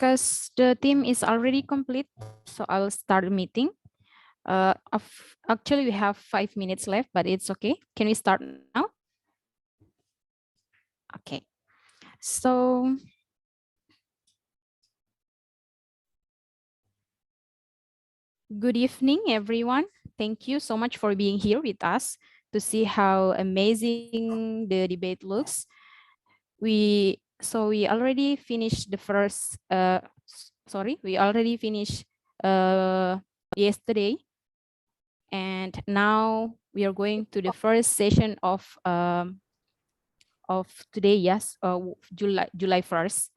Because the team is already complete, so I'll start the meeting. Actually, we have 5 minutes left, but it's okay. Can we start now? Okay. So, good evening, everyone. Thank you so much for being here with us to see how amazing the debate looks. We already finished the first. We already finished yesterday, and now we are going to the first session of today. Yes, July 1st.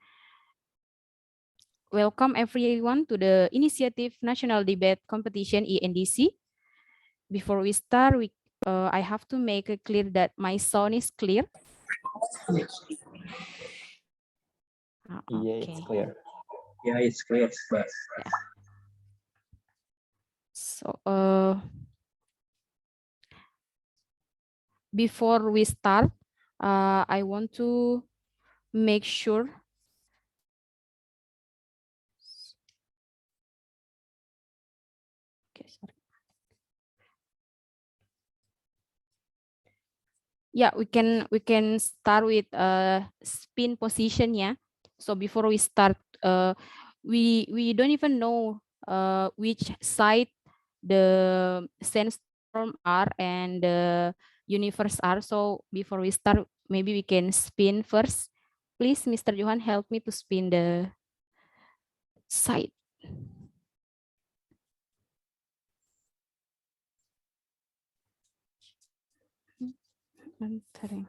Welcome everyone to the Initiative National Debate Competition ENDC. Before we start, I have to make it clear that my sound is clear. Yeah, it's clear. Yeah, it's clear. But Yeah. So before we start, I want to make sure. Okay, sorry. Yeah, we can start with spin position. Yeah. So before we start, we don't even know which side the sandstorm are and the universe are. So before we start, maybe we can spin first. Please, Mr. Johan, help me to spin the side. Entering.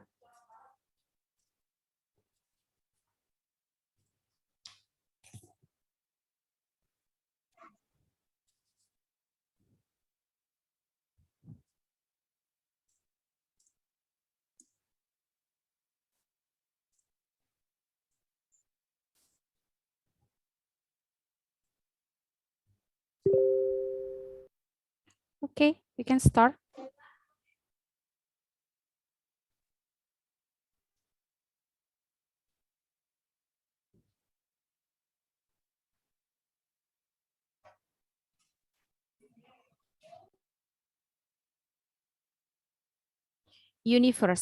Okay, we can start. Universe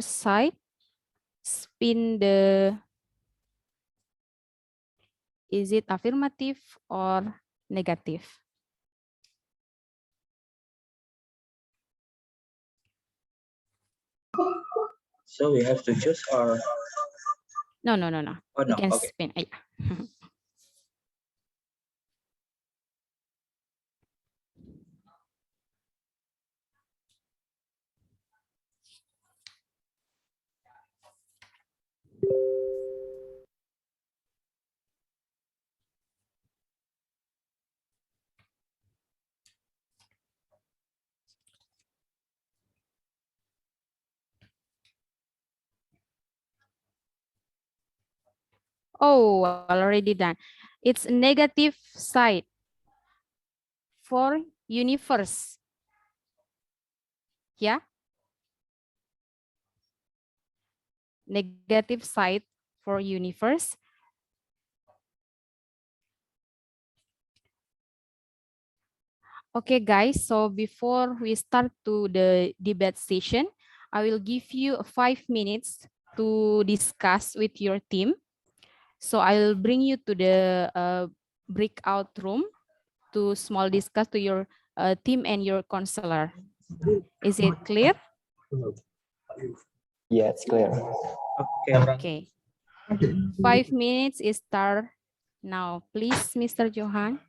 side, spin the, is it affirmative or negative? so we have to choose our. No. Oh We no. can Okay. spin. Yeah. Oh, already done. It's negative side for universe. Yeah. Negative side for universe. Okay, guys. So before we start to the debate session, I will give you 5 minutes to discuss with your team. So I'll bring you to the breakout room to small discuss to your team and your counselor. Is it clear? Yeah, it's clear. Okay. 5 minutes is start now. Please, Mr. Johan.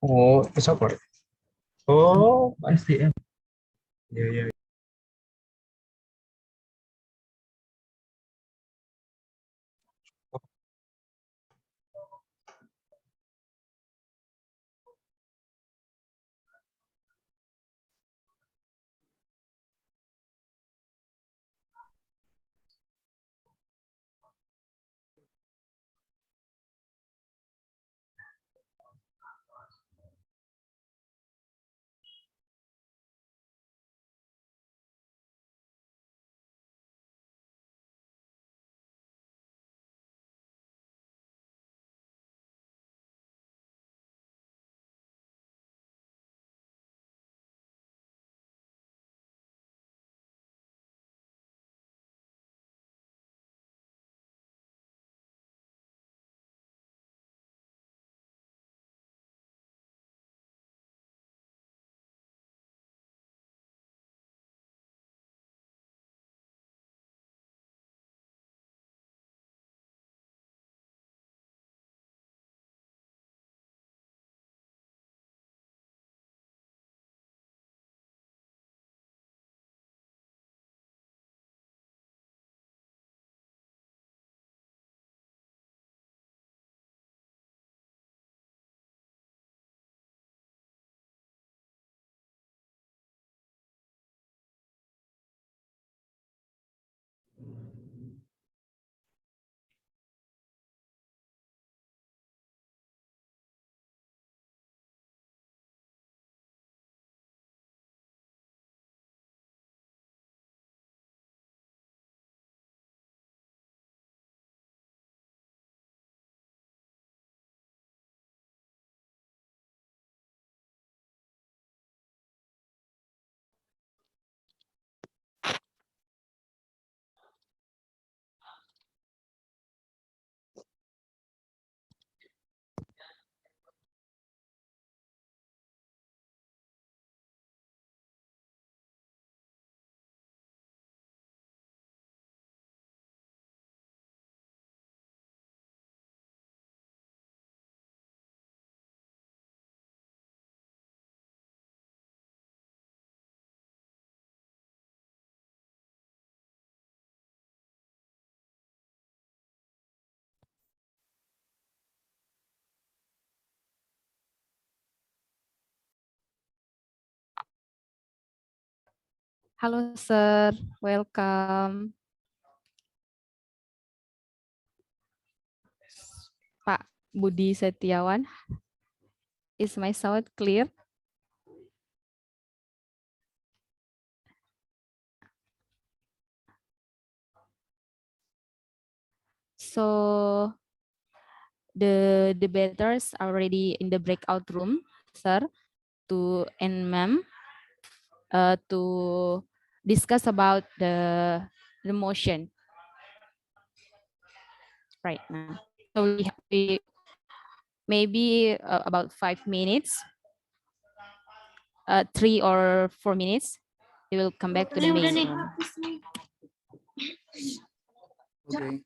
Oh, it's over. Oh, SDM. Yeah. Halo, Sir. Welcome. Pak Budi Setiawan. Is my sound clear? So the debaters are already in the breakout room, sir, to and ma'am, to discuss about the motion right now. So we maybe about 5 minutes, 3 or 4 minutes. We will come back to the main room. Okay.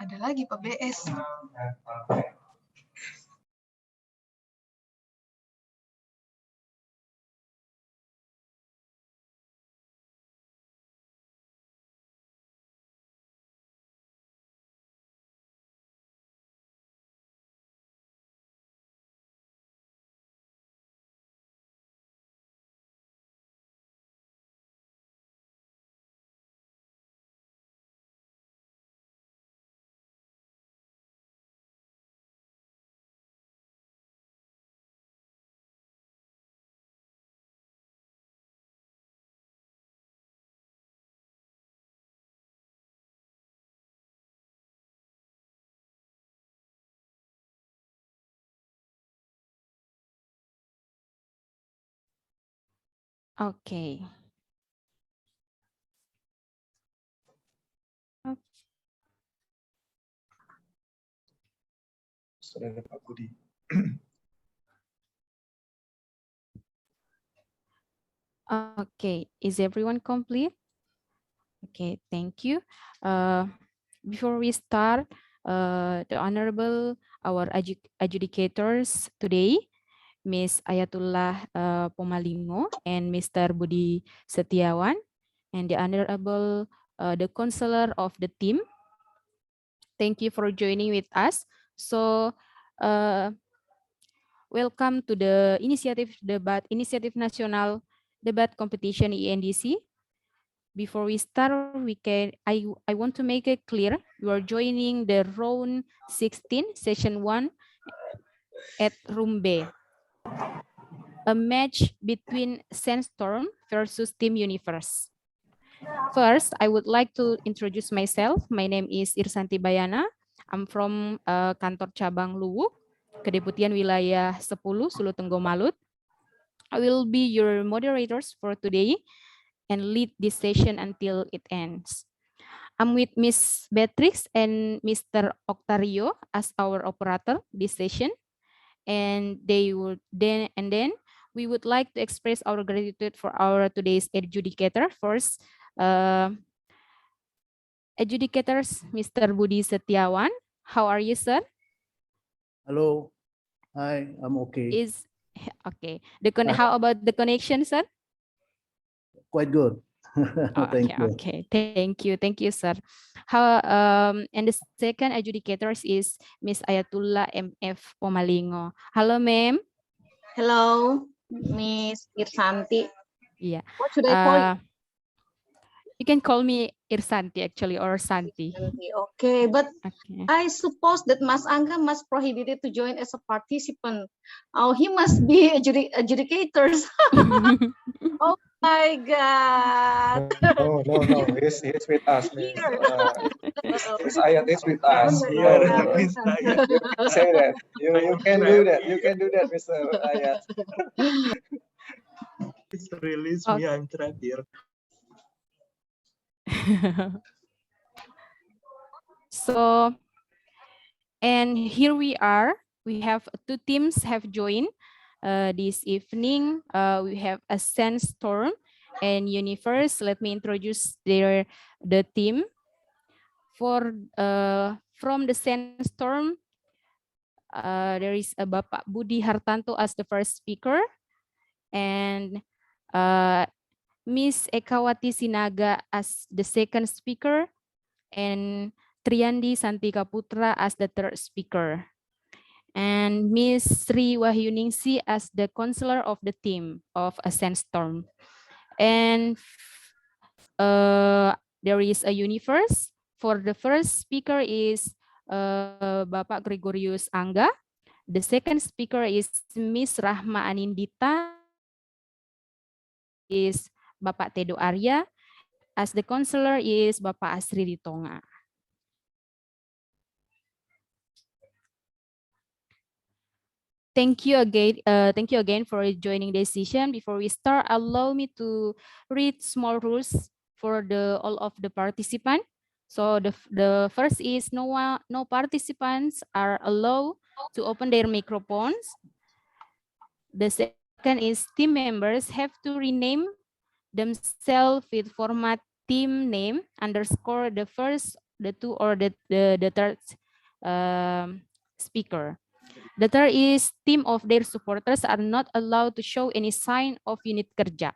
Ada lagi Pak BS. Okay. Saudara Pak Budi. Okay, is everyone complete? Okay, thank you. Before we start, the honorable our adjudicators today, Ms. Ayatullah Pomalingo and Mr. Budi Setiawan, and the honorable the counselor of the team. Thank you for joining with us. So, welcome to the Inisiatif Nasional Debat Competition INDC. Before we start, I want to make it clear you are joining the round 16, session 1 at room B. A match between Sandstorm versus Team Universe. First, I would like to introduce myself. My name is Irsanti Bayana. I'm from Kantor Cabang Luwuk, Kedeputian Wilayah 10, Sulu-Tenggo Malut. I will be your moderators for today and lead this session until it ends. I'm with Miss Beatrix and Mr. Octario as our operator this session, and then we would like to express our gratitude for our today's adjudicator. First, adjudicators, Mr. Budi Setiawan. How are you, sir? Hello. Hi, I'm okay. Okay. How about the connection, sir? Quite good. Thank you. Okay. Thank you, sir. How and the second adjudicators is Miss Ayatullah MF Pomalingo. Hello, ma'am. Hello, Miss Irsanti. Yeah. What should I call you? You can call me Irsanti actually, or Santi. Irsanti? Okay, but Okay. I suppose that Mas Angga must prohibited to join as a participant. Oh, he must be adjudicators. Oh my God. No, he's with us, Miss. Here. Miss Ayat is with us. Oh my Here, God. Miss Ayat. You say that. You can do that. You can do that, Mr. Ayat. Please release me. I'm trapped here. So, and here we are. We have two teams have joined this evening. We have a Sandstorm and Universe. Let me introduce the team. For from the Sandstorm, there is a Bapak Budi Hartanto as the first speaker, and Miss Ekawati Sinaga as the second speaker, and Triandi Santika Putra as the third speaker, and Miss Sri Wahyuningsi as the counselor of the team of a Sandstorm. And there is a Universe. For the first speaker is Bapak Gregorius Angga. The second speaker is Miss Rahma Anindita, is Bapak Tedo Arya. As the counselor is Bapak Asri Ritonga. Thank you again for joining this session. Before we start, allow me to read small rules for all of the participants. So the first is no participants are allowed to open their microphones. The second is team members have to rename themselves with format team name underscore the first, the two, or the third speaker. The third is team of their supporters are not allowed to show any sign of unit kerja.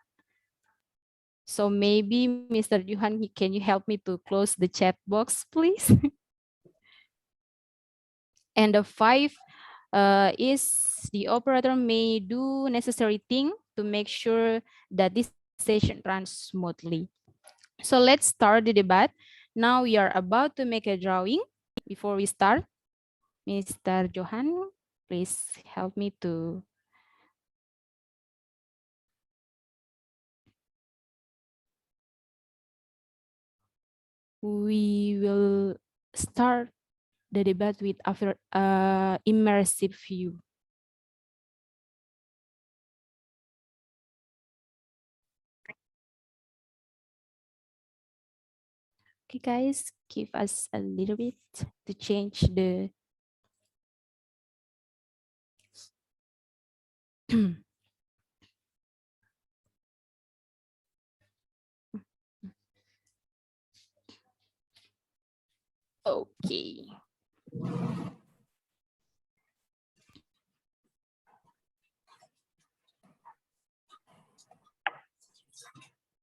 So maybe Mr. Johan, can you help me to close the chat box, please? And the five is the operator may do necessary thing to make sure that this session runs smoothly. So let's start the debate. Now we are about to make a drawing. Before we start, Mr. Johan, please help me to. We will start the debate with immersive view. Okay, guys, give us a little bit to change the. Okay.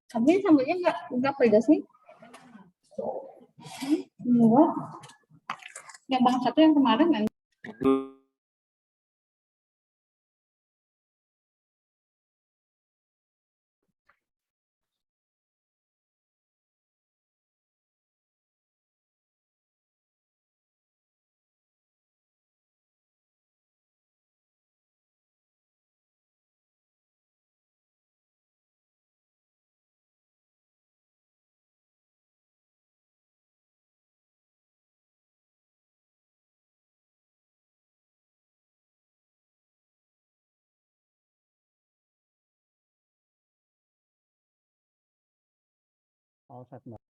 Tapi sambalnya nggak pedas nih. Enggak. Yang bang satu yang kemarin kan. All set, Mbak.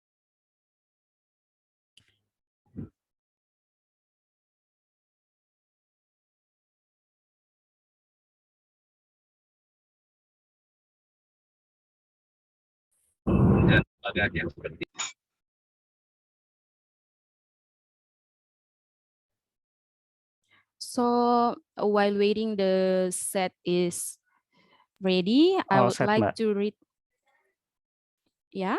So while waiting the set is ready, I All would set, like Mbak. to read. Yeah.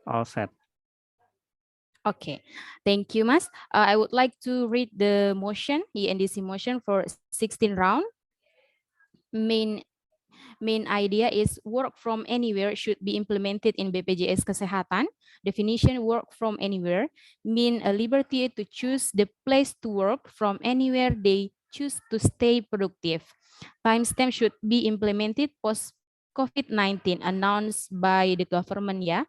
All set. Okay, thank you, Mas. I would like to read the motion, ENDC motion for 16 round. Main idea is work from anywhere should be implemented in BPJS Kesehatan. Definition: work from anywhere mean a liberty to choose the place to work from anywhere they choose to stay productive. Timestamp should be implemented post COVID-19 announced by the government. Yeah.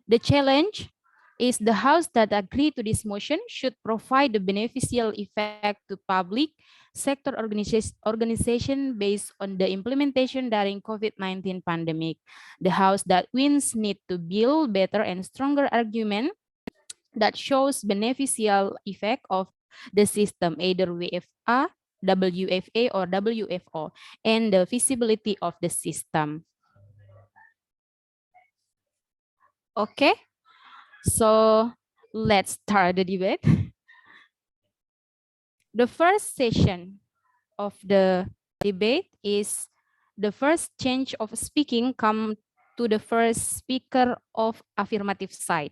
The challenge is the house that agree to this motion should provide the beneficial effect to public sector organization based on the implementation during COVID-19 pandemic. The house that wins need to build better and stronger argument that shows beneficial effect of the system, either WFA, WFA, or WFO, and the feasibility of the system. Okay. So let's start the debate. The first session of the debate is the first change of speaking come to the first speaker of affirmative side.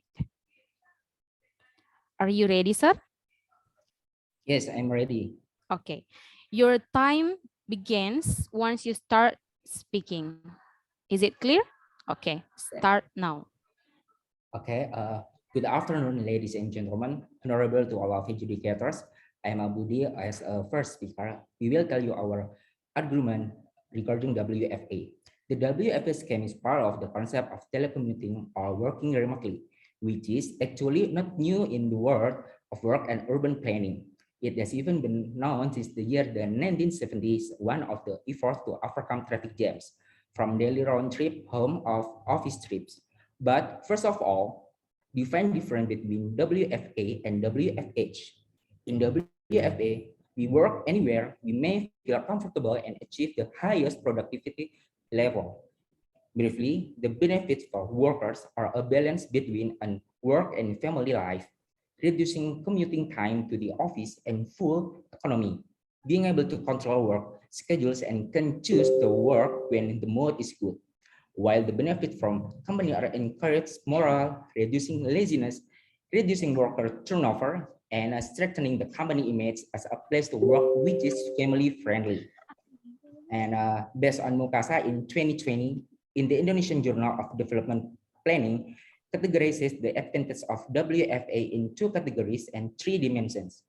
Are you ready, sir? Yes, I'm ready. Okay. Your time begins once you start speaking. Is it clear? Okay, start now. Okay. Good afternoon, ladies and gentlemen. Honorable to all of educators. I am Abudi. As a first speaker, we will tell you our argument regarding WFA. The WFA scheme is part of the concept of telecommuting or working remotely, which is actually not new in the world of work and urban planning. It has even been known since the year the 1970s, one of the efforts to overcome traffic jams from daily round trip home of office trips. But first of all, define difference between WFA and WFH. In WFA, we work anywhere we may feel comfortable and achieve the highest productivity level. Briefly, the benefits for workers are a balance between an work and family life, reducing commuting time to the office and full economy, being able to control work schedules and can choose to work when the mood is good. While the benefits from company are encouraged morale, reducing laziness, reducing worker turnover, and strengthening the company image as a place to work which is family friendly. And based on Mukasa in 2020, in the Indonesian Journal of Development Planning, categorizes the advantage of WFA in 2 categories and 3 dimensions.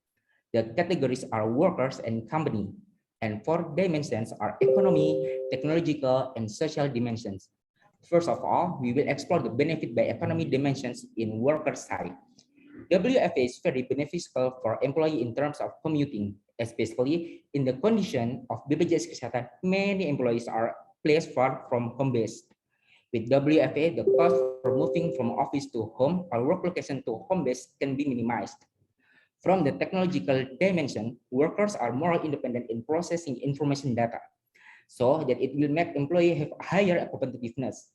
The categories are workers and company, and 4 dimensions are economy, technological, and social dimensions. First of all, we will explore the benefit by economy dimensions in worker side. WFA is very beneficial for employee in terms of commuting, especially in the condition of BPJS Kesehatan. Many employees are placed far from home base. With WFA, the cost for moving from office to home or work location to home base can be minimized. From the technological dimension, workers are more independent in processing information data, so that it will make employees have higher competitiveness.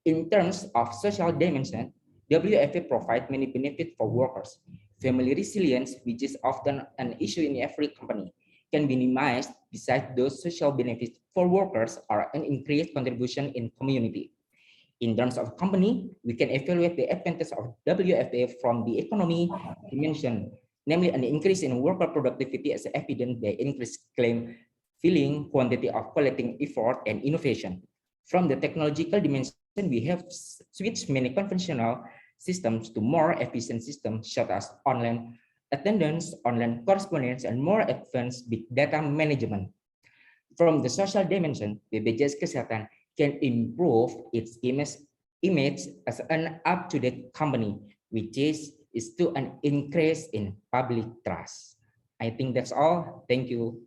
In terms of social dimension, WFA provides many benefits for workers. Family resilience, which is often an issue in every company, can be minimized. Besides those social benefits for workers are an increased contribution in community. In terms of company, we can evaluate the advantage of WFA from the economy dimension, namely an increase in worker productivity as evident by increased claim filling, quantity of collecting effort, and innovation. From the technological dimension, we have switched many conventional systems to more efficient systems such as online attendance, online correspondence, and more advanced big data management. From the social dimension, BPJS Kesehatan can improve its image as an up-to-date company, which is to an increase in public trust. I think that's all. Thank you.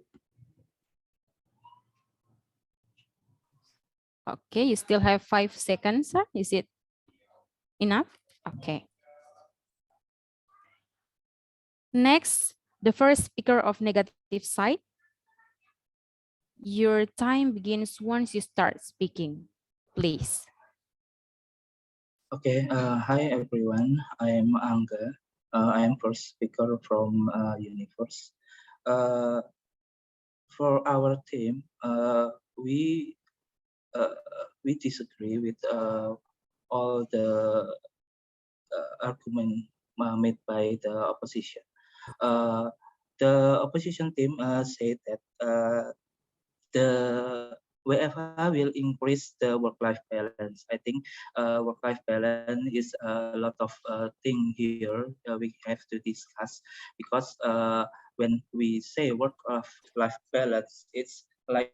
Okay, you still have 5 seconds, sir. Is it enough? Okay. Next, the first speaker of negative side. Your time begins once you start speaking, please. Okay, hi everyone. I am Angga. I am first speaker from Universe. For our team, we we disagree with all the argument made by the opposition. The opposition team said that the WFH will increase the work-life balance. I think work-life balance is a lot of thing here we have to discuss, because when we say work-life balance, it's like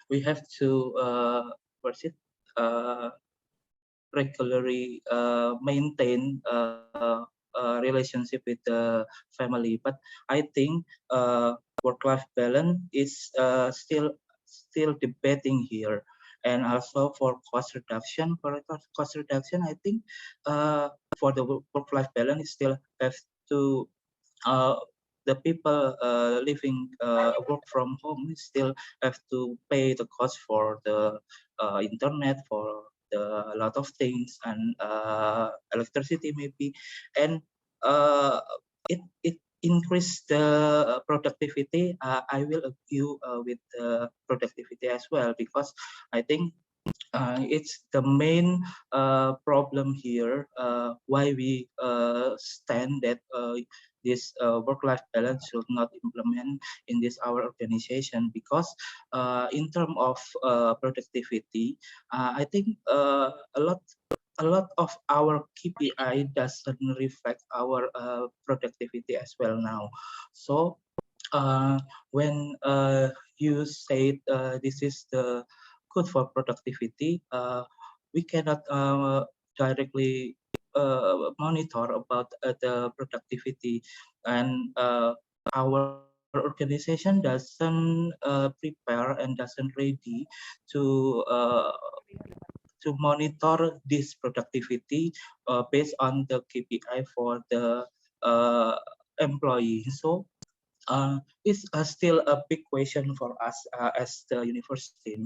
we have to regularly maintain relationship with the family. But I think work-life balance is still debating here. And also for cost reduction, I think for the work-life balance, still have to the people living work from home still have to pay the cost for the internet, for a lot of things, and electricity maybe, and it increase the productivity. I will agree with the productivity as well, because I think it's the main problem here, why we stand that this work-life balance should not implement in this our organization, because in terms of productivity, I think a lot of our KPI doesn't reflect our productivity as well now. So when you say this is the good for productivity, we cannot directly monitor about the productivity, and our organization doesn't prepare and doesn't ready to monitor this productivity based on the KPI for the employee. So it's still a big question for us as the university,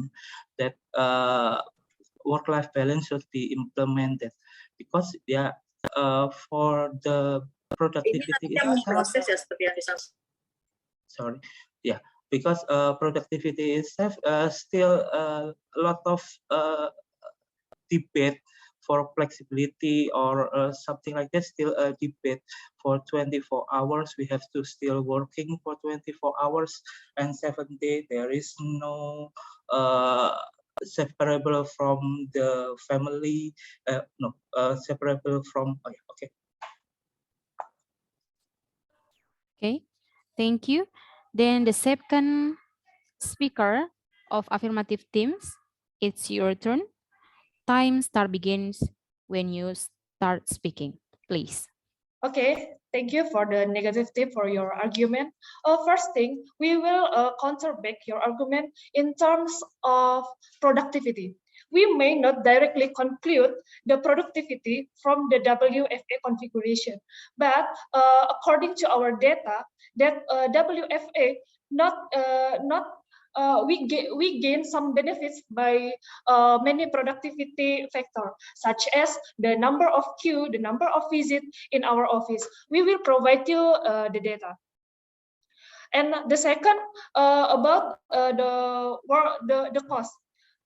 that work-life balance should be implemented, because for the productivity itself, sorry, because productivity itself still a lot of debate for flexibility or something like that, still a debate. For 24 hours, we have to still working for 24 hours, and 7 days there is no separable from the family, separable from, okay. Okay, thank you. Then the second speaker of affirmative teams, it's your turn. Time start begins when you start speaking, please. Okay, thank you for the negative tip for your argument. First thing, we will counter back your argument in terms of productivity. We may not directly conclude the productivity from the WFA configuration, but according to our data, that WFA we gain some benefits by many productivity factors, such as the number of queue, the number of visits in our office. We will provide you the data. And the second, about the cost.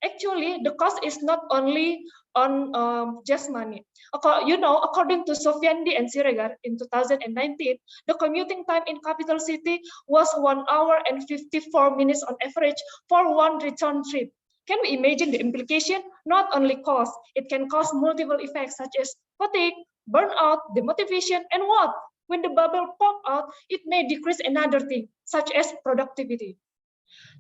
Actually, the cost is not only on just money. According to Sofiandi and Siregar in 2019, the commuting time in capital city was 1 hour and 54 minutes on average for one return trip. Can we imagine the implication? Not only cost, it can cause multiple effects such as fatigue, burnout, demotivation, and what? When the bubble pop out, it may decrease another thing, such as productivity.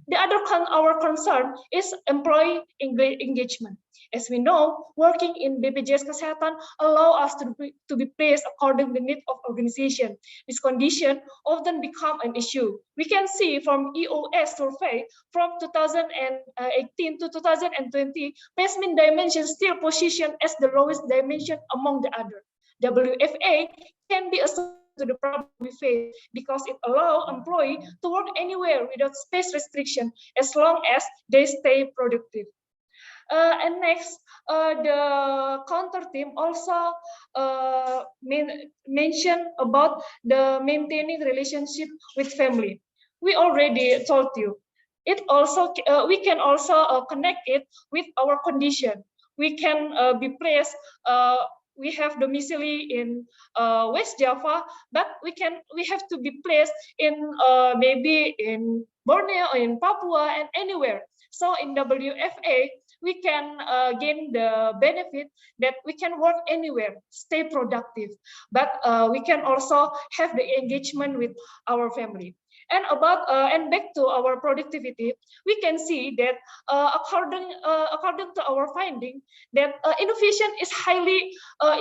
The other our concern is employee engagement. As we know, working in BPJS Kesehatan allow us to be placed according to the need of organization. This condition often become an issue. We can see from EOS survey from 2018 to 2020, placement dimension still positioned as the lowest dimension among the other. WFA can be a to the problem we face because it allows employees to work anywhere without space restriction as long as they stay productive. And next, the counter team also mentioned about the maintaining relationship with family. We already told you It also we can also connect it with our condition. We can be placed. We have domicile in West Java, but we have to be placed in maybe in Borneo or in Papua and anywhere. So in WFA, we can gain the benefit that we can work anywhere, stay productive, but we can also have the engagement with our family. And back to our productivity, we can see that according to our finding that innovation is highly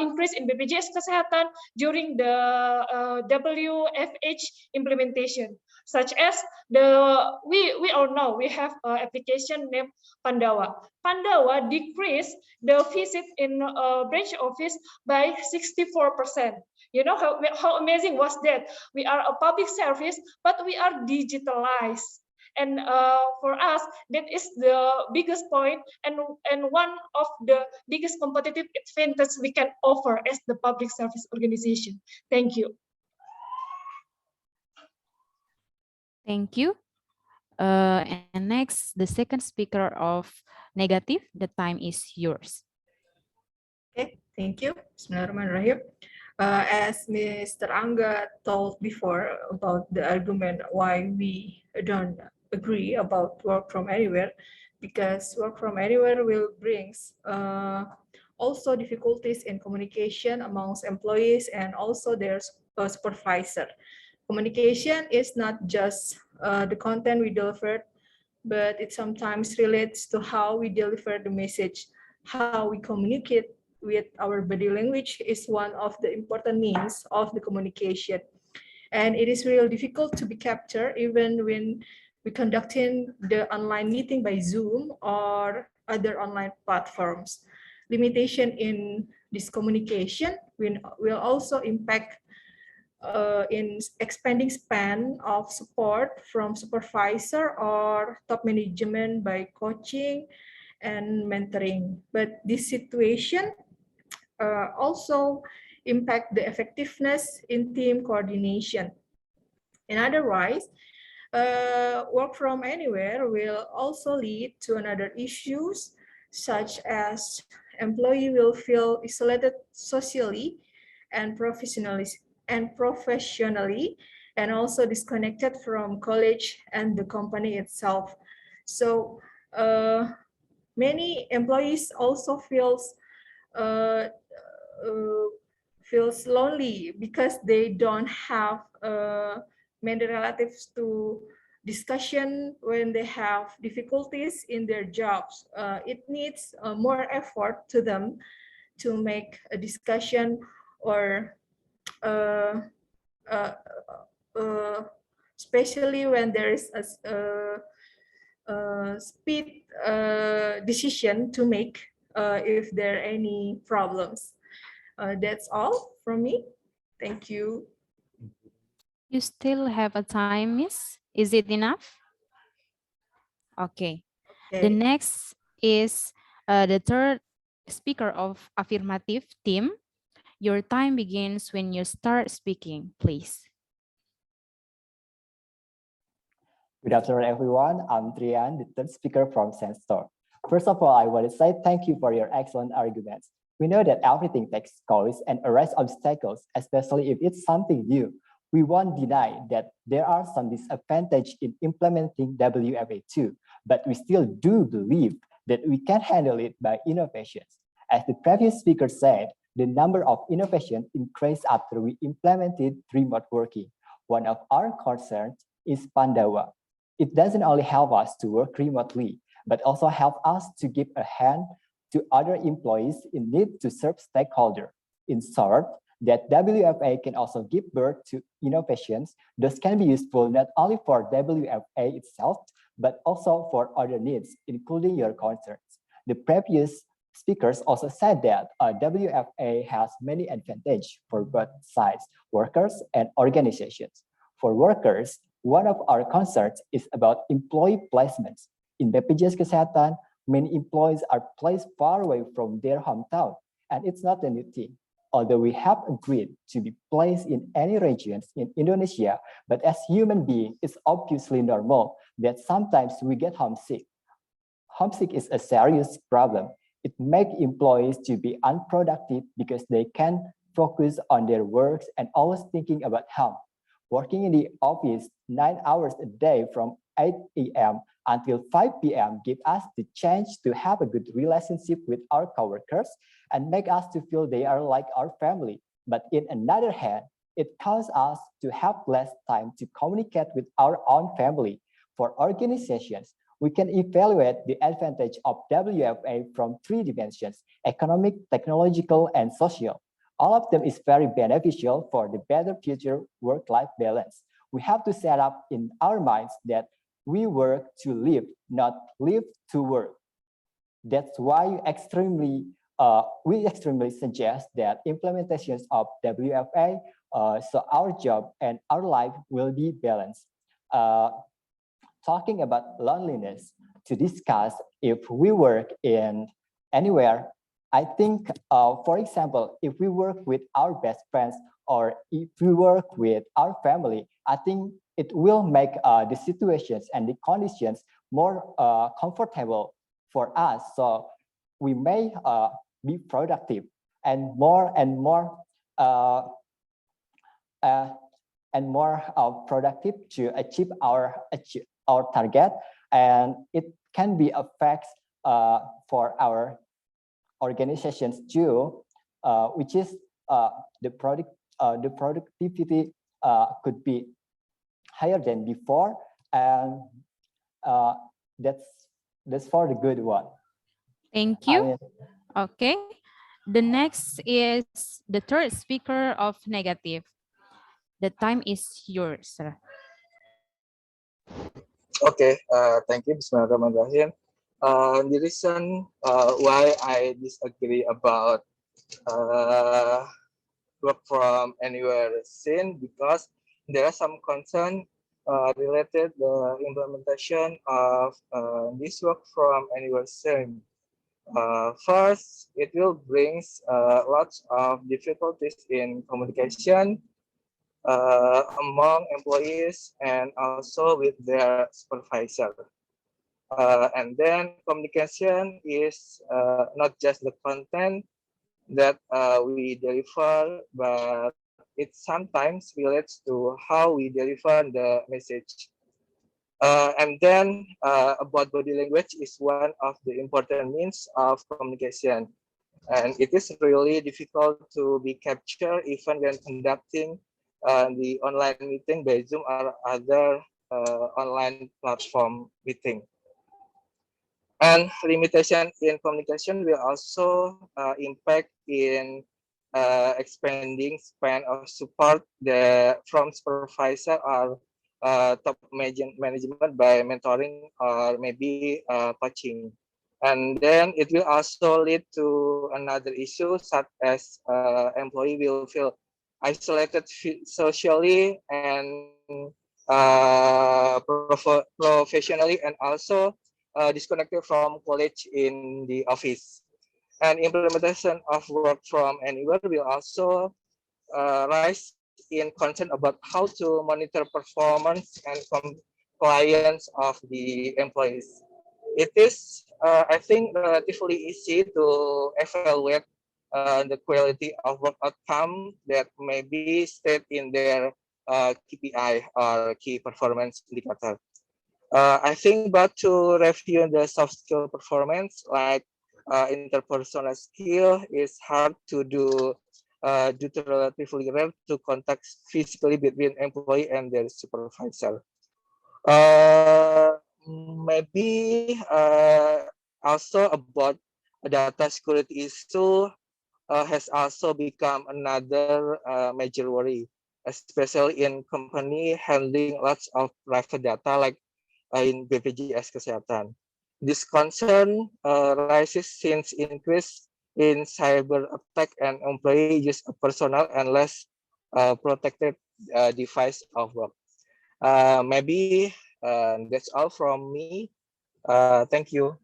increased in BPJS Kesehatan during the WFH implementation, such as we all know we have an application named Pandawa. Pandawa decreased the visit in branch office by 64%. You know how amazing was that? We are a public service, but we are digitalized. And for us, that is the biggest point and one of the biggest competitive advantage we can offer as the public service organization. Thank you. Thank you. And next, the second speaker of negative, the time is yours. Okay, thank you. Bismillahirrahmanirrahim. As Mr. Angga told before about the argument why we don't agree about work from anywhere, because work from anywhere will brings also difficulties in communication amongst employees and also their supervisor. Communication is not just the content we delivered, but it sometimes relates to how we deliver the message, how we communicate with our body language is one of the important means of the communication. And it is really difficult to be captured even when we conducting the online meeting by Zoom or other online platforms. Limitation in this communication will also impact in expanding span of support from supervisor or top management by coaching and mentoring. But this situation also impact the effectiveness in team coordination. In other words, work from anywhere will also lead to another issues such as employee will feel isolated socially and professionally, and also disconnected from college and the company itself. So many employees also feels lonely because they don't have many relatives to discussion when they have difficulties in their jobs. It needs more effort to them to make a discussion or especially when there is a speed decision to make if there are any problems. That's all from me. Thank you. You still have a time, Miss? Is it enough? Okay. The next is the third speaker of affirmative team. Your time begins when you start speaking, please. Good afternoon, everyone. I'm Trian, the third speaker from Sensor. First of all, I want to say thank you for your excellent arguments. We know that everything takes courage and arise obstacles, especially if it's something new. We won't deny that there are some disadvantages in implementing WFA2, but we still do believe that we can handle it by innovations. As the previous speaker said, the number of innovations increased after we implemented remote working. One of our concerns is Pandawa. It doesn't only help us to work remotely, but also help us to give a hand to other employees in need to serve stakeholders. In short, that WFA can also give birth to innovations that can be useful not only for WFA itself, but also for other needs, including your concerns. The previous speakers also said that WFA has many advantages for both sides, workers and organizations. For workers, one of our concerns is about employee placements. In BPJS Kesehatan, many employees are placed far away from their hometown, and it's not a new thing. although we have agreed to be placed in any regions in Indonesia, but as human beings, it's obviously normal that sometimes we get homesick. Homesick is a serious problem. It makes employees to be unproductive because they can't focus on their works and always thinking about home. Working in the office 9 hours a day from 8 a.m. until 5 p.m. give us the chance to have a good relationship with our coworkers and make us to feel they are like our family. But in another hand, it causes us to have less time to communicate with our own family. For organizations, we can evaluate the advantage of WFA from 3 dimensions: economic, technological, and social. All of them is very beneficial for the better future work-life balance. We have to set up in our minds that we work to live, not live to work. That's why we extremely suggest that implementations of WFA, so our job and our life will be balanced. Talking about loneliness, to discuss if we work in anywhere, I think, for example, if we work with our best friends or if we work with our family, I think it will make the situations and the conditions more comfortable for us. So we may be productive and more productive to achieve our target, and it can be effects for our organizations too, which is the productivity could be higher than before, and that's for the good one. Thank you. Okay. The next is the third speaker of negative. The time is yours, sir. Okay, thank you. Bismillahirrahmanirrahim. The reason why I disagree about work from anywhere scene, because there are some concern related the implementation of this work from anywhere scene. First, it will bring lots of difficulties in communication among employees and also with their supervisor. And then communication is not just the content that we deliver, but it sometimes relates to how we deliver the message. And then about body language is one of the important means of communication. And it is really difficult to be captured even when conducting the online meeting by Zoom or other online platform meeting. And limitation in communication will also impact in expanding span of support from supervisor or top management by mentoring or maybe coaching. And then it will also lead to another issue, such as employee will feel isolated socially and professionally, and also disconnected from colleagues in the office. And implementation of work from anywhere will also rise in concern about how to monitor performance and compliance of the employees. It is, I think, relatively easy to evaluate the quality of work outcome that may be stated in their KPI or key performance indicator. I think, but to review the soft skill performance, like interpersonal skill, is hard to do due to relatively rare to contact physically between employee and their supervisor. Maybe also about data security issue has also become another major worry, especially in company handling lots of private data like in BPJS Kesehatan. This concern rises since increase in cyber attack and employee use of personal and less protected device of work. Maybe that's all from me. Thank you.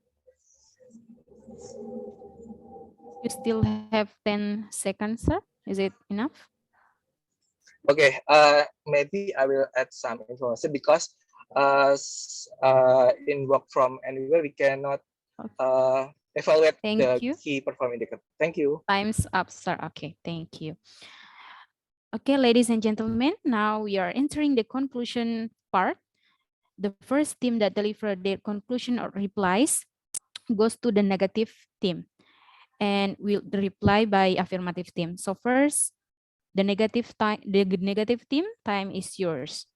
You still have 10 seconds, sir. Is it enough? Okay, maybe I will add some information because in work from anywhere we cannot evaluate Thank the you. key performance indicator. Thank you. Time's up, sir. Okay, thank you. Okay, ladies and gentlemen, now we are entering the conclusion part. The first team that delivered their conclusion or replies goes to the negative team, and will the reply by affirmative team. So first, the negative team time is yours.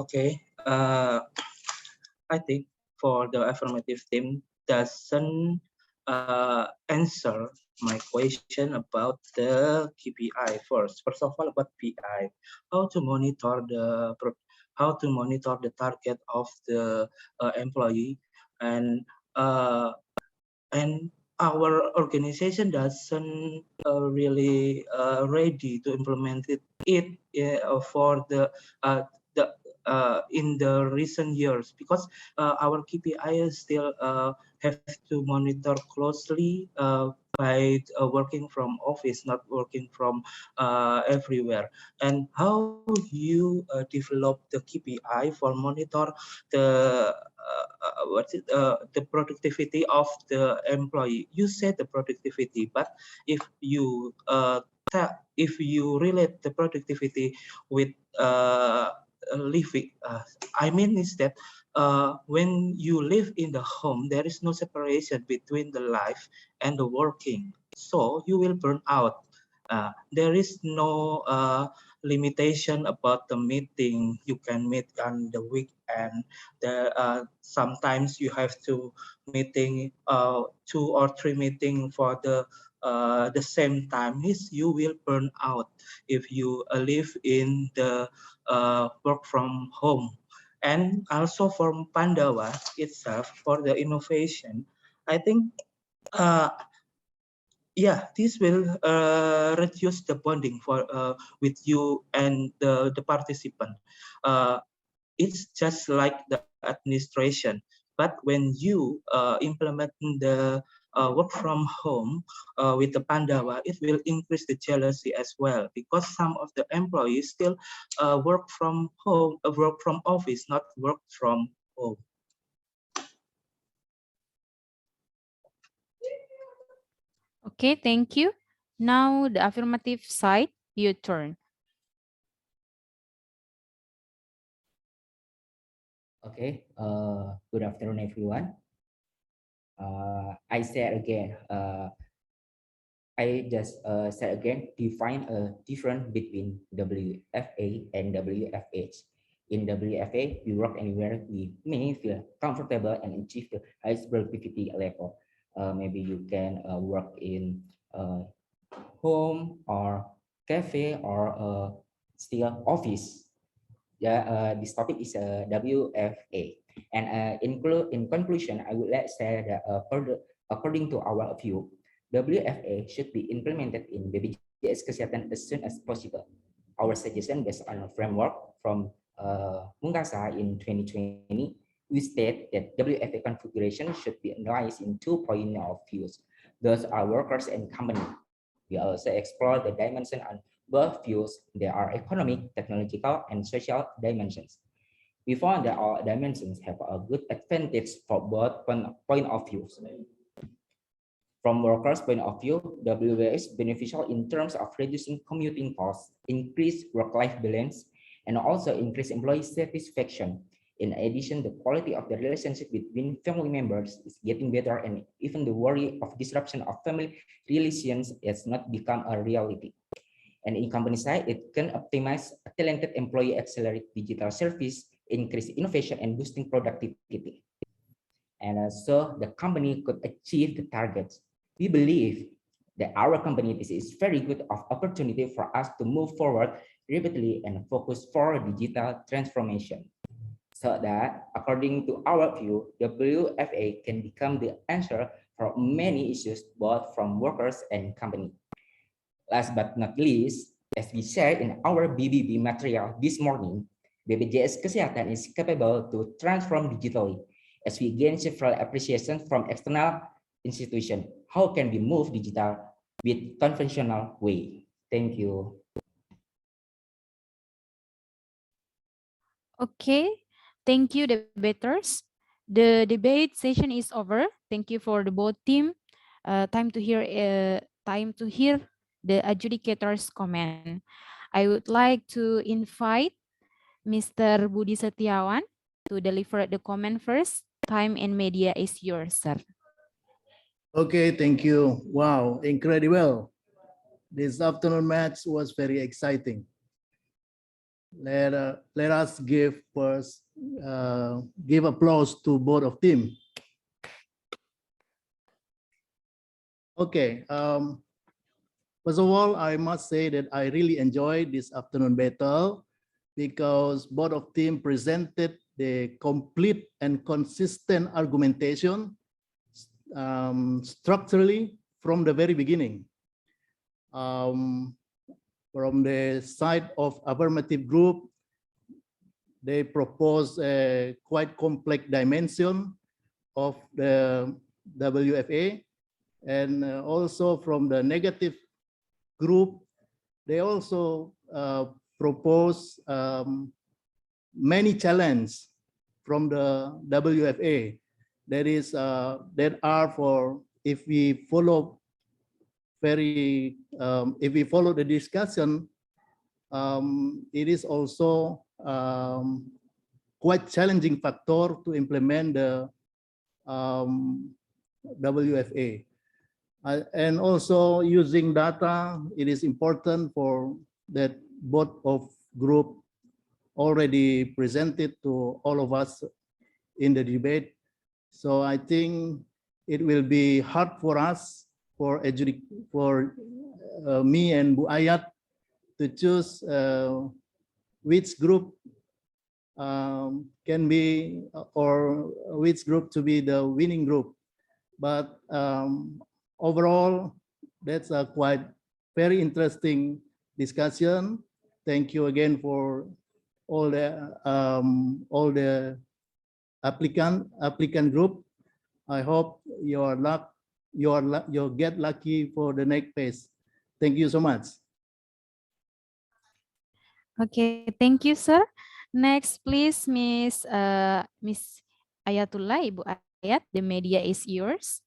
Okay. I think for the affirmative team doesn't answer my question about the KPI first. First of all, about PI, how to monitor the target of the employee, and our organization doesn't really ready to implement it for the in the recent years, because our KPI still have to monitor closely by working from office, not working from everywhere. And how you develop the KPI for monitor the the productivity of the employee? You said the productivity, but if you relate the productivity with living, I mean is that when you live in the home, there is no separation between the life and the working, so you will burn out. There is no limitation about the meeting. You can meet on the weekend. Sometimes you have to meeting 2 or 3 meeting for the same time. You will burn out if you live in the work from home. And also from Pandawa itself, for the innovation, I think yeah, this will reduce the bonding for with you and the participant. It's just like the administration, but when you implement the work from home with the Pandawa, it will increase the jealousy as well, because some of the employees still work from home, work from office, not work from home. Okay, thank you. Now the affirmative side, your turn. Okay, good afternoon, everyone. I say again, define a difference between WFA and WFH. In WFA, we work anywhere we may feel comfortable and achieve the highest productivity level. Maybe you can work in home or cafe or still office. Yeah, this topic is WFA. And in conclusion, I would like to say that according to our view, WFA should be implemented in BPJS Kesehatan as soon as possible. Our suggestion based on a framework from Mungkasa in 2020, we state that WFA configuration should be analyzed in 2 points of views. Those are workers and company. We also explore the dimension on both views. There are economic, technological, and social dimensions. We found that all dimensions have a good advantage for both point of views. From workers' point of view, WFA is beneficial in terms of reducing commuting costs, increase work-life balance, and also increase employee satisfaction. In addition, the quality of the relationship between family members is getting better, and even the worry of disruption of family relations has not become a reality. And in company side, it can optimize a talented employee, accelerate digital service, increase innovation, and boosting productivity. And so the company could achieve the targets. We believe that our company is very good of opportunity for us to move forward rapidly and focus for digital transformation. So that according to our view, WFA can become the answer for many issues, both from workers and company. Last but not least, as we shared in our BBB material this morning, BPJS Kesehatan is capable to transform digitally. As we gain several appreciations from external institutions, how can we move digital with conventional way. Thank you. Okay, thank you, debaters. The debate session is over. Thank you for the both team. Time to hear the adjudicators' comment. I would like to invite Mr. Budi Setiawan to deliver the comment first. Time and media is yours, sir. Okay, thank you. Wow, incredible. This afternoon match was very exciting. Let us give applause to both of team. Okay, first of all, I must say that I really enjoyed this afternoon battle because both of team presented the complete and consistent argumentation structurally from the very beginning. From the side of affirmative group, they propose a quite complex dimension of the WFA. And also from the negative group, they also propose many challenges from the WFA. That are for if we follow the discussion, it is also quite challenging factor to implement the WFA. And also using data, it is important for that both of group already presented to all of us in the debate. So I think it will be hard for us, for me and Bu Ayat, to choose which group can be, or which group to be the winning group. But overall, that's a quite very interesting discussion. Thank you again for all the applicant group. I hope you'll get lucky for the next phase. Thank you so much. Okay, thank you, sir. Next, please, Miss Ayatullah, Ibu Ayat, the media is yours.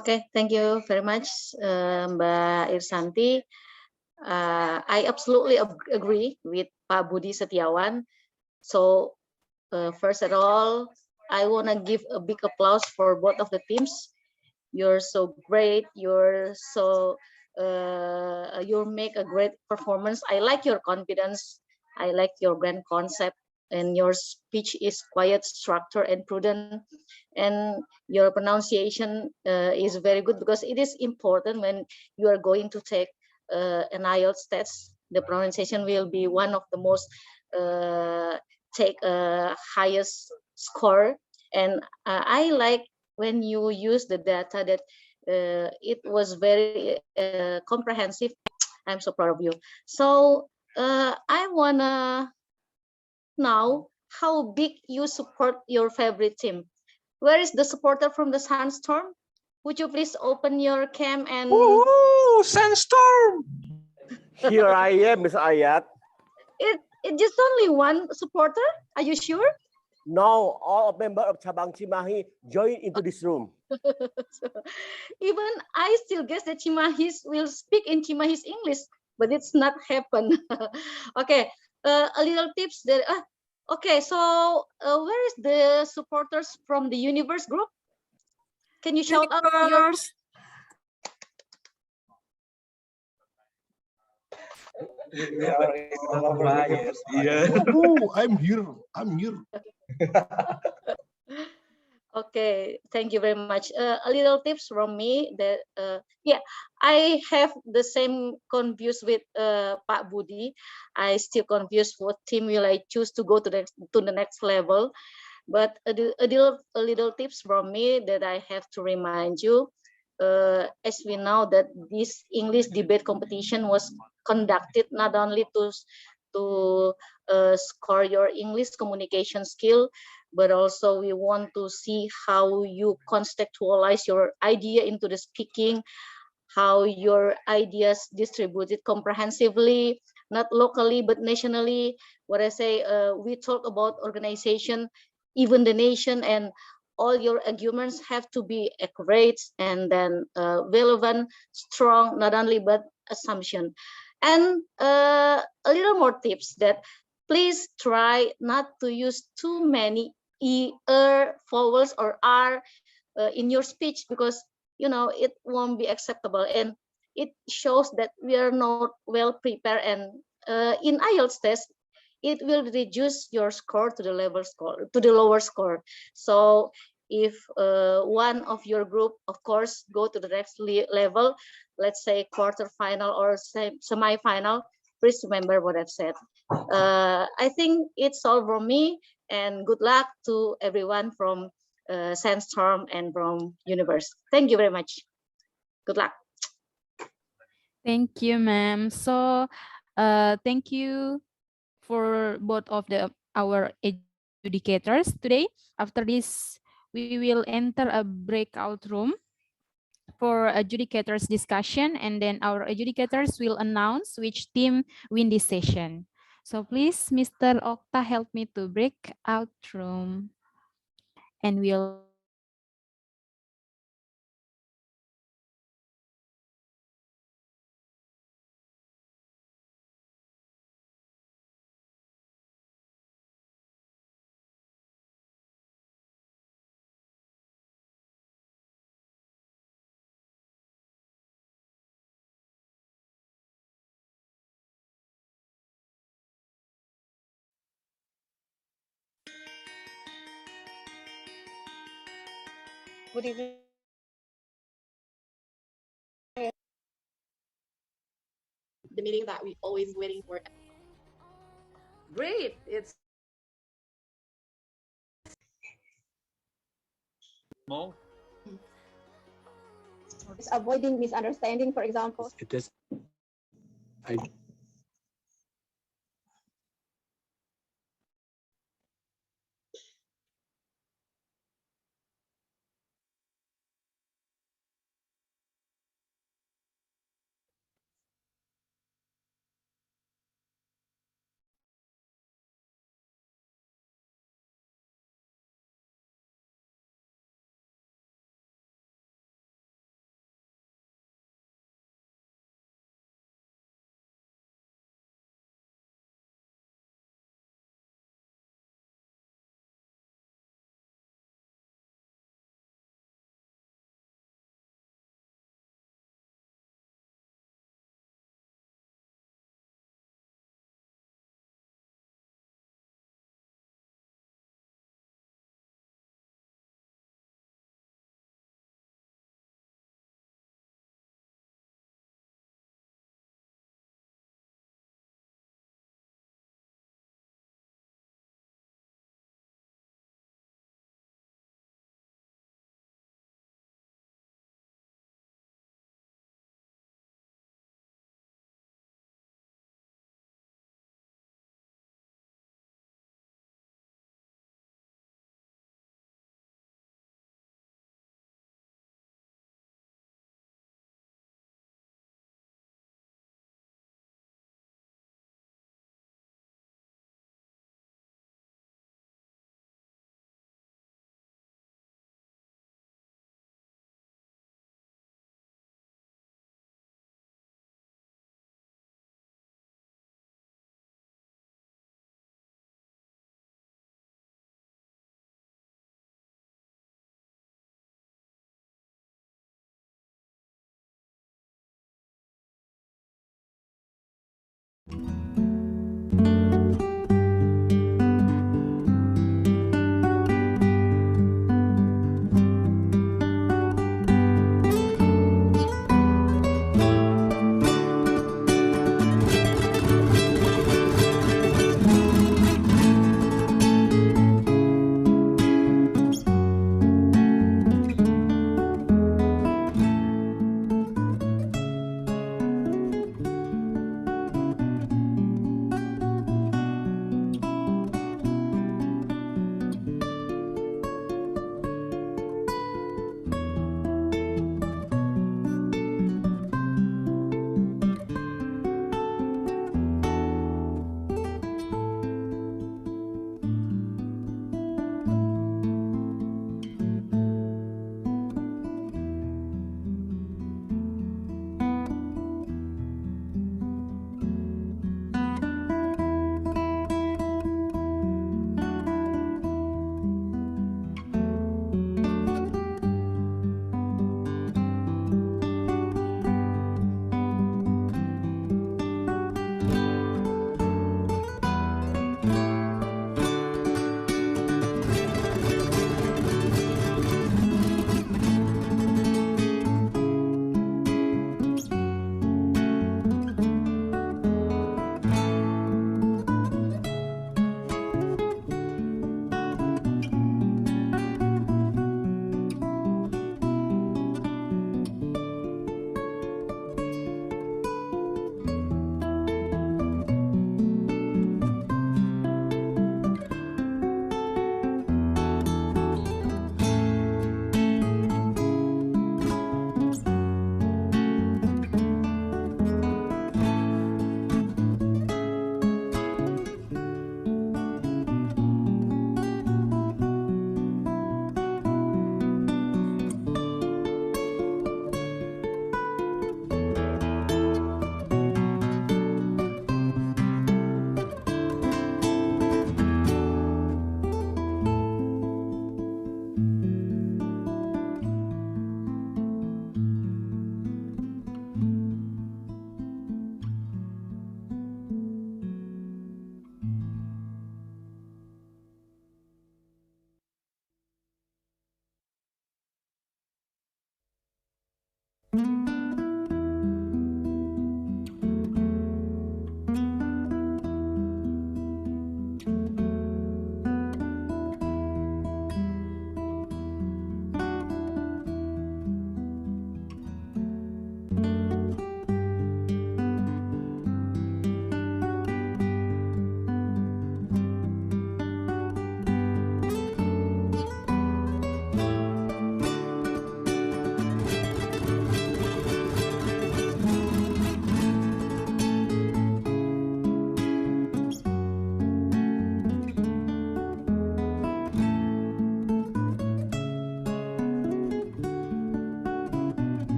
Okay, thank you very much, Mbak Irsanti. I absolutely agree with Pak Budi Setiawan. So first of all, I want to give a big applause for both of the teams. You're so great. You're so you make a great performance. I like your confidence. I like your grand concept, and your speech is quiet, structured, and prudent. And your pronunciation is very good, because it is important when you are going to take an IELTS test. The pronunciation will be one of the most take highest score. And I like when you use the data that it was very comprehensive. I'm so proud of you. So I wanna know how big you support your favorite team. Where is the supporter from the Sandstorm? Would you please open your cam and... Ooh, Sandstorm! Here I am, Miss Ayat. It just only one supporter? Are you sure? No, all members of Cabang Cimahi join into this room. So, even I still guess that Cimahis will speak in Cimahis English, but it's not happen. Okay, a little tips there. Okay, so where is the supporters from the Universe group? Can you shout out yours? Oh, I'm here. Okay, thank you very much. A little tips from me that yeah, I have the same confused with Pak Budi. I still confused what team will I choose to go to the next level. But a little tips from me that I have to remind you. As we know that this English debate competition was conducted not only to score your English communication skill, but also we want to see how you contextualize your idea into the speaking, how your ideas distributed comprehensively, not locally but nationally. What I say, we talk about organization, even the nation, and all your arguments have to be accurate and then relevant, strong, not only but assumption. And a little more tips that please try not to use too many vowels or r in your speech, because it won't be acceptable, and it shows that we are not well prepared, and in IELTS test it will reduce your score to the lower score. So if one of your group, of course, go to the next level, let's say quarterfinal or semi-final, please remember what I've said. I think it's all from me, and good luck to everyone from Sandstorm and from Universe. Thank you very much. Good luck. Thank you, ma'am. So, thank you for both of our educators today. After this, we will enter a breakout room for adjudicators discussion, and then our adjudicators will announce which team win this session. So please, Mr. Okta, help me to breakout room, and we'll Good evening. The meeting that we always waiting for. Great. It's No, It's avoiding misunderstanding, for example. it is. I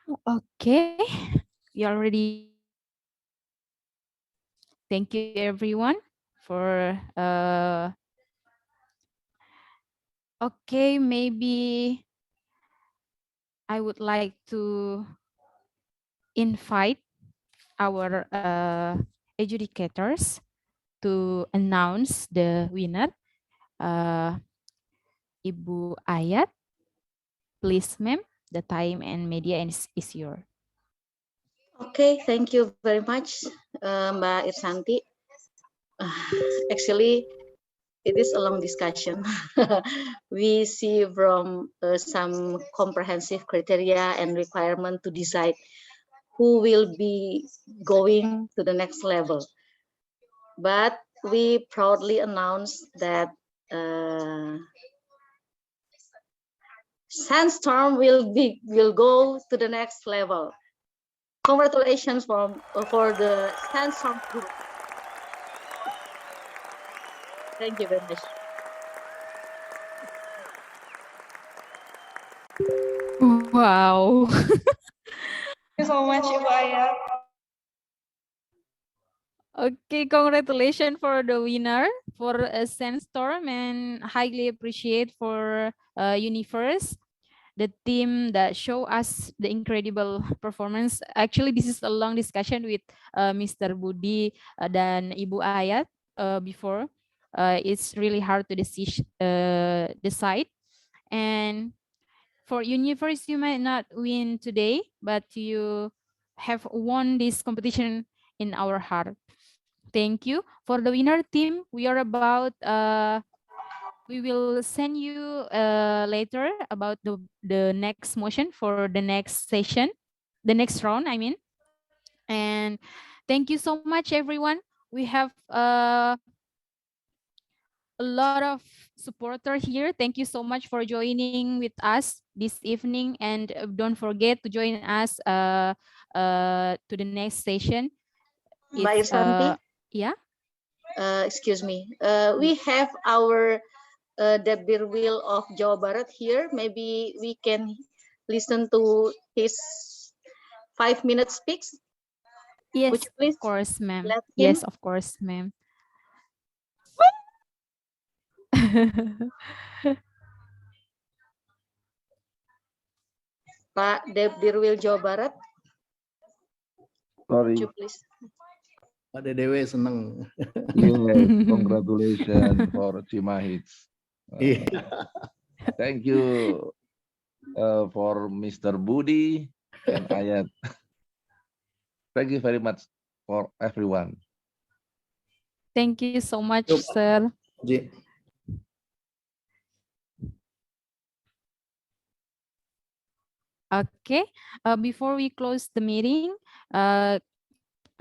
Okay, we already. Thank you everyone for okay, maybe I would like to invite our educators to announce the winner. Ibu Ayat, please ma'am, the time and media is yours. Okay, thank you very much, Mbak Irsanti. Actually, it is a long discussion. We see from some comprehensive criteria and requirement to decide who will be going to the next level. But we proudly announce that Sandstorm will go to the next level. Congratulations for the Sandstorm group. Thank you very much. Wow. Thank you so much, Ibu Ayat. Okay, congratulations for the winner for Sandstorm, and highly appreciate for Universe, the team that show us the incredible performance. Actually, this is a long discussion with Mr. Budi dan Ibu Ayat before. It's really hard to decide. And for Universe, you might not win today, but you have won this competition in our heart. Thank you. For the winner team, we are about we will send you later about the next motion for the next session, the next round, I mean. And thank you so much, everyone. We have a lot of supporter here. Thank you so much for joining with us this evening, and don't forget to join us to the next session. Mbak Irsanti, yeah. Excuse me. We have our Debir Will of Jawa Barat here. Maybe we can listen to his 5-minute speaks. Yes, please, of course, ma'am. let him? Yes, of course, ma'am. Pak Debir Will Jawa Barat. Sorry. Would you please? Pak Dedewe seneng. Yes, congratulations for Cimahi. Thank you for Mr. Budi and Ayat. Thank you very much for everyone. Thank you so much, sir. Okay, before we close the meeting,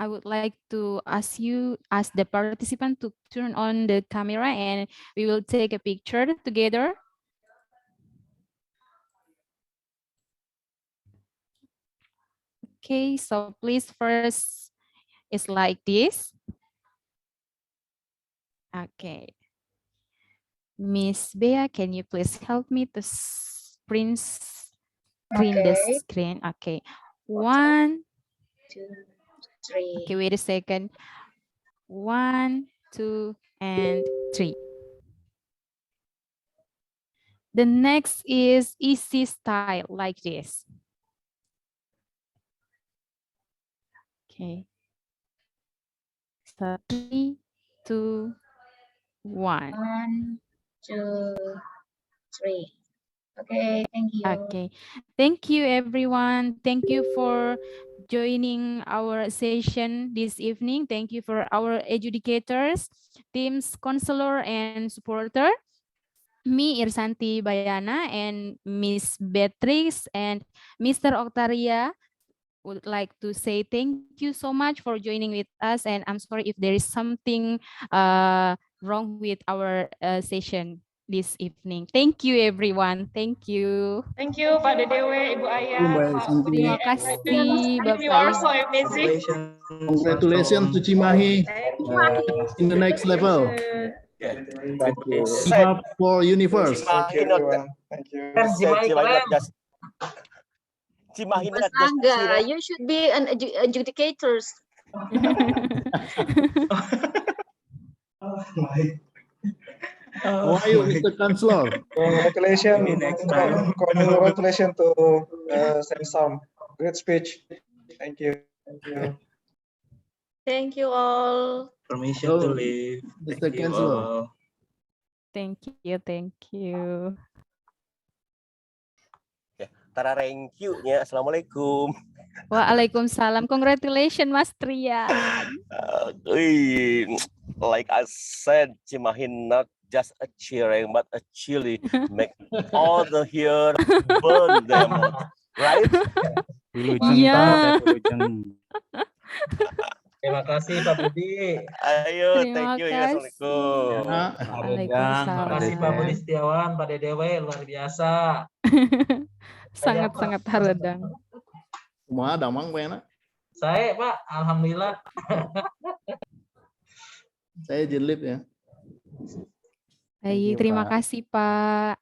I would like to ask the participant to turn on the camera, and we will take a picture together. Okay, so please first, it's like this. Okay. Miss Bea, can you please help me to print the screen? Okay. 1, 2, 3. Okay, wait a second. 1, 2, and 3. The next is easy style, like this. Okay. So 3, 2, 1. 1, 2, 3. Okay, thank you. Okay, thank you everyone. Thank you for joining our session this evening. Thank you for our educators, teams, counselor, and supporter. Me, Irsanti Bayana, and Miss Beatrice and Mr. Octaria would like to say thank you so much for joining with us, and I'm sorry if there is something wrong with our session this evening. Thank you everyone. Thank you. Thank you, Pak Dedewe, Ibu Ayat, Pak Budi, Terima and kasih, you Bapak are Ibu. so amazing. Congratulations to Cimahi in the next level. Thank you. Up for Universe. Thank you, everyone. Thank you. Cimahi Mas not just Angga, Cireng. you should be an adjudicators. How are you, Mr. Chancellor? Congratulations. Maybe next time. Congratulations to Sandstorm. Great speech. Thank you. Thank you. Thank you all. Permission to leave. Mr. Thank you Chancellor. all. Thank you, thank you. Tara thank you-nya. Assalamualaikum. Waalaikumsalam. Congratulations, Mas Trian. Like I said, Cimahi not just a Cireng, but a chili. Make all the hair burn them out. Right? Iya. Terima kasih Pak Budi. Ayo, Terima thank you ya. kasih. Assalamualaikum. Waalaikumsalam. Terima kasih Pak Budi Setiawan, Pak Dedewe, luar biasa. Sangat-sangat haredang. Semua ada mang pena. Saya Pak, alhamdulillah. Saya jelip ya. Baik, terima kasih Pak.